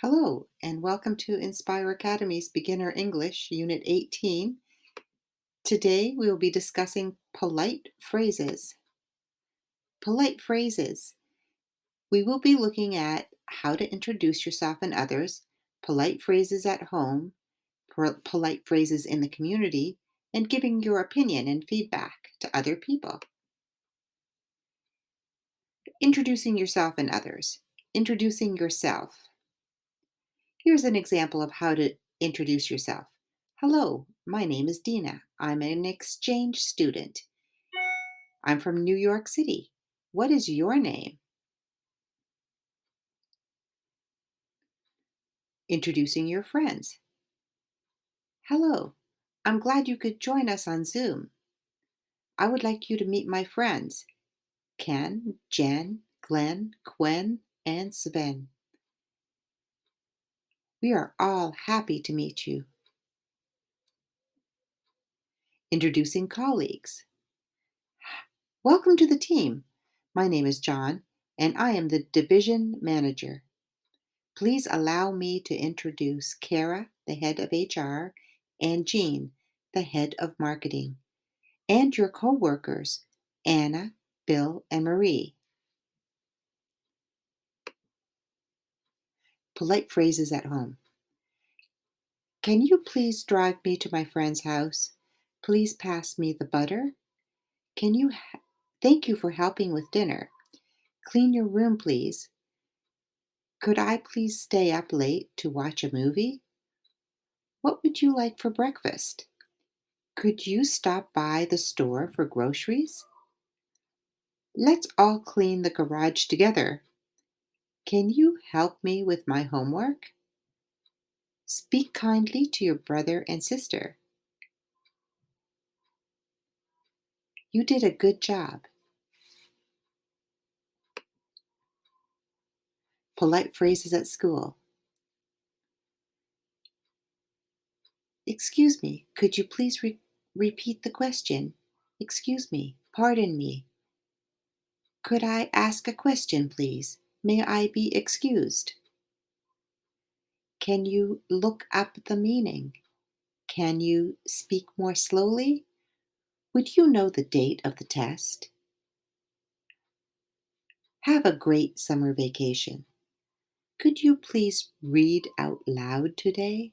Hello, and welcome to Inspire Academy's Beginner English, Unit 18. Today we will be discussing polite phrases. Polite phrases. We will be looking at how to introduce yourself and others, polite phrases at home, polite phrases in the community, and giving your opinion and feedback to other people. Introducing yourself and others. Introducing yourself. Here's an example of how to introduce yourself. Hello, my name is Dina. I'm an exchange student. I'm from New York City. What is your name? Introducing your friends. Hello, I'm glad you could join us on Zoom. I would like you to meet my friends, Ken, Jen, Glenn, Gwen, and Sven. We are all happy to meet you. Introducing colleagues. Welcome to the team. My name is John, and I am the division manager. Please allow me to introduce Kara, the head of HR, and Jean, the head of marketing, and your co-workers, Anna, Bill, and Marie. Polite phrases at home. Can you please drive me to my friend's house? Please pass me the butter. Can you Thank you for helping with dinner. Clean your room, please. Could I please stay up late to watch a movie? What would you like for breakfast? Could you stop by the store for groceries? Let's all clean the garage together. Can you help me with my homework? Speak kindly to your brother and sister. You did a good job. Polite phrases at school. Excuse me, could you please repeat the question? Excuse me, pardon me. Could I ask a question, please? May I be excused? Can you look up the meaning? Can you speak more slowly? Would you know the date of the test? Have a great summer vacation. Could you please read out loud today?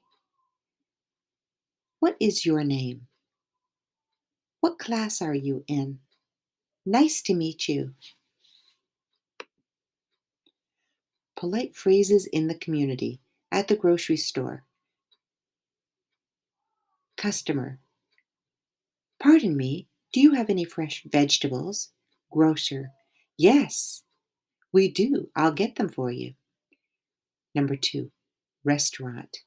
What is your name? What class are you in? Nice to meet you. Polite phrases in the community, at the grocery store. Customer. Pardon me, do you have any fresh vegetables? Grocer. Yes, we do. I'll get them for you. Number 2. Restaurant.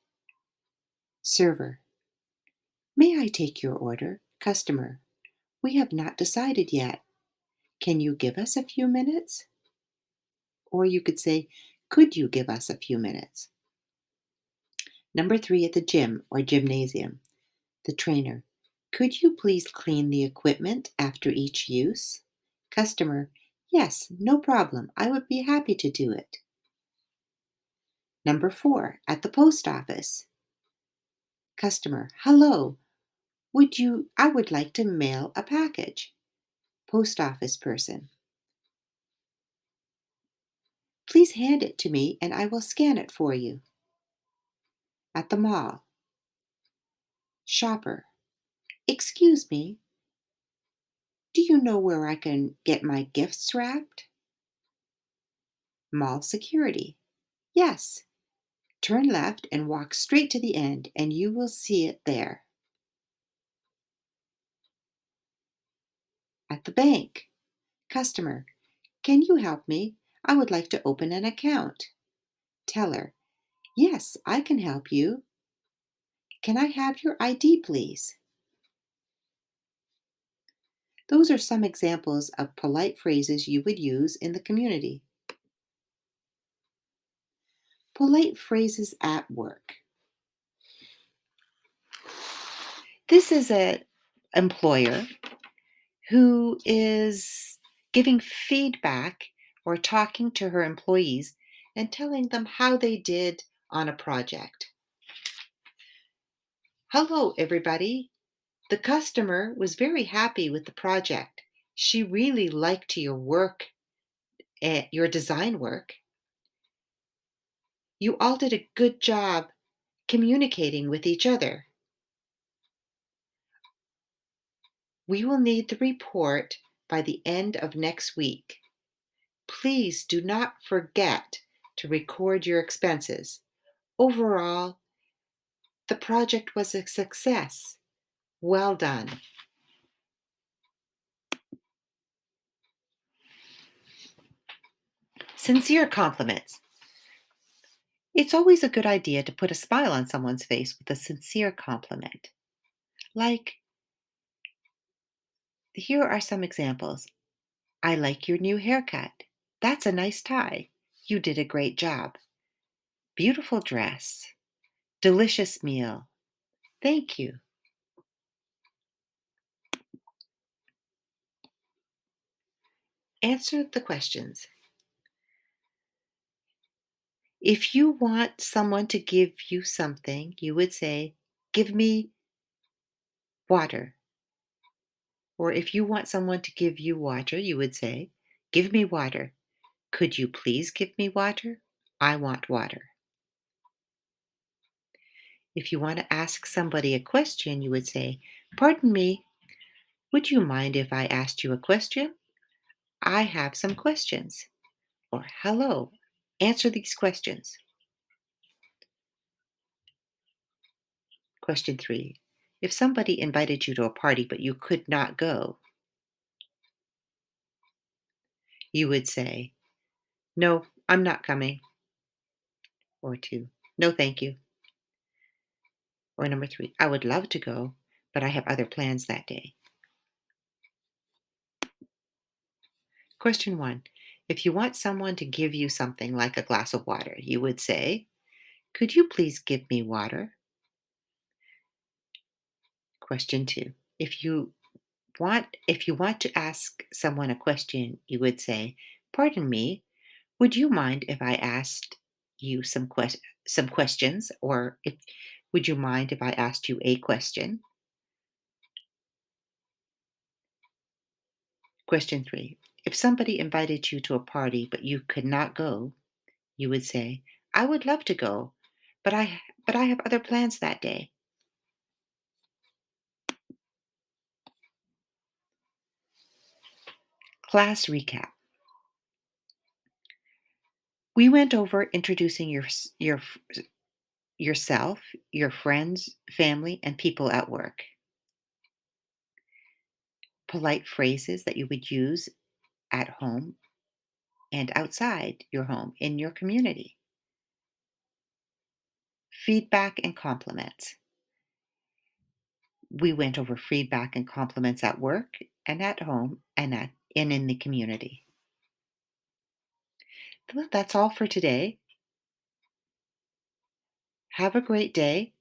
Server. May I take your order? Customer. We have not decided yet. Can you give us a few minutes? Or you could say, could you give us a few minutes? Number 3, at the gym or gymnasium. The trainer. Could you please clean the equipment after each use? Customer. Yes, no problem. I would be happy to do it. Number 4, at the post office. Customer. Hello. I would like to mail a package. Post office person. Please hand it to me and I will scan it for you. At the mall. Shopper. Excuse me, do you know where I can get my gifts wrapped? Mall security. Yes. Turn left and walk straight to the end and you will see it there. At the bank. Customer. Can you help me? I would like to open an account. Teller. Yes, I can help you. Can I have your ID, please? Those are some examples of polite phrases you would use in the community. Polite phrases at work. This is an employer who is giving feedback or talking to her employees and telling them how they did on a project. Hello, everybody. The customer was very happy with the project. She really liked your work, your design work. You all did a good job communicating with each other. We will need the report by the end of next week. Please do not forget to record your expenses. Overall, the project was a success. Well done. Sincere compliments. It's always a good idea to put a smile on someone's face with a sincere compliment. Like, here are some examples. I like your new haircut. That's a nice tie. You did a great job. Beautiful dress. Delicious meal. Thank you. Answer the questions. If you want someone to give you something, you would say, give me water. Or if you want someone to give you water, you would say, give me water. Could you please give me water? I want water. If you want to ask somebody a question, you would say, pardon me, would you mind if I asked you a question? I have some questions. Or hello, answer these questions. Question 3. If somebody invited you to a party but you could not go, you would say, no, I'm not coming. Or 2, no, thank you. Or number 3, I would love to go, but I have other plans that day. Question 1. If you want someone to give you something like a glass of water, you would say, could you please give me water? Question 2. If you want to ask someone a question, you would say, pardon me, would you mind if I asked you some questions? Or would you mind if I asked you a question? Question 3. If somebody invited you to a party but you could not go, you would say, I would love to go, but I have other plans that day. Class recap. We went over introducing yourself, your friends, family, and people at work. Polite phrases that you would use at home and outside your home in your community. Feedback and compliments. We went over feedback and compliments at work and at home and in the community. Well, that's all for today. Have a great day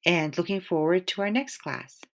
and looking forward to our next class.